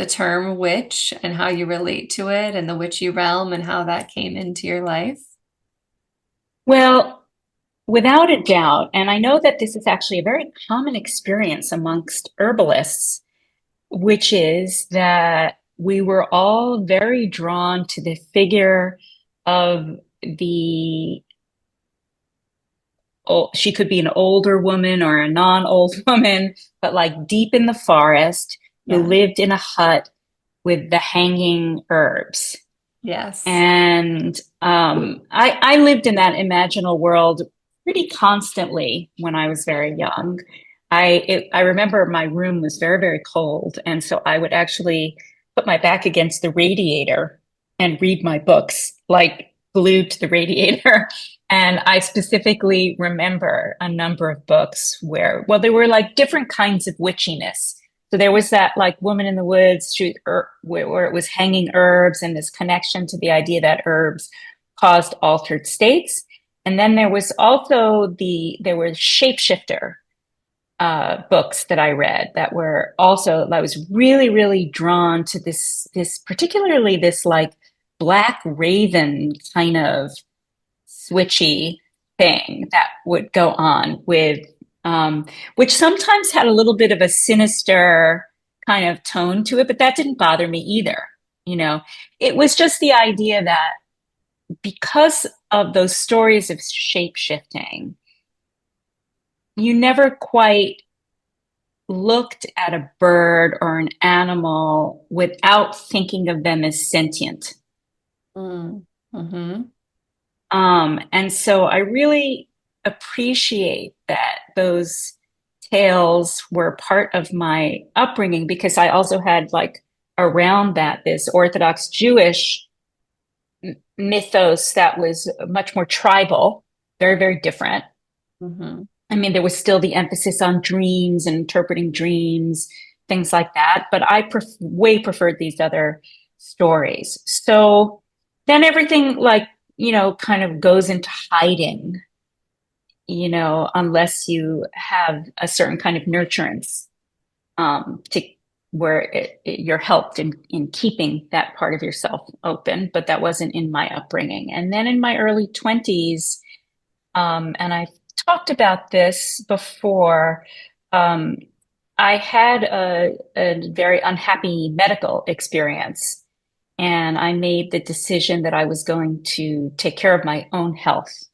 the term witch and how you relate to it and the witchy realm and how that came into your life? Well, without a doubt, and I know that this is actually a very common experience amongst herbalists, which is that we were all very drawn to the figure of the, oh, she could be an older woman or a non-old woman, but like deep in the forest who Yeah. lived in a hut with the hanging herbs. Yes. And I lived in that imaginal world pretty constantly when I was very young. I remember my room was very, very cold. And so I would actually put my back against the radiator and read my books, like glued to the radiator. And I specifically remember a number of books where, well, there were like different kinds of witchiness. So there was that like woman in the woods where it was hanging herbs and this connection to the idea that herbs caused altered states. And then there was also there were shapeshifter books that I read that were also, I was really, really drawn to particularly this like black raven kind of switchy thing that would go on which sometimes had a little bit of a sinister kind of tone to it, but that didn't bother me either. You know, it was just the idea that because of those stories of shape shifting, you never quite looked at a bird or an animal without thinking of them as sentient. Mm. Hmm. And so I really appreciate that those tales were part of my upbringing because I also had like around that this Orthodox Jewish mythos that was much more tribal, very, very different. Hmm. I mean, there was still the emphasis on dreams and interpreting dreams, things like that, but way preferred these other stories. So then everything like, kind of goes into hiding, unless you have a certain kind of nurturance to where you're helped in keeping that part of yourself open. But that wasn't in my upbringing. And then in my early 20s, and I've talked about this before, um, I had a very unhappy medical experience. And I made the decision that I was going to take care of my own health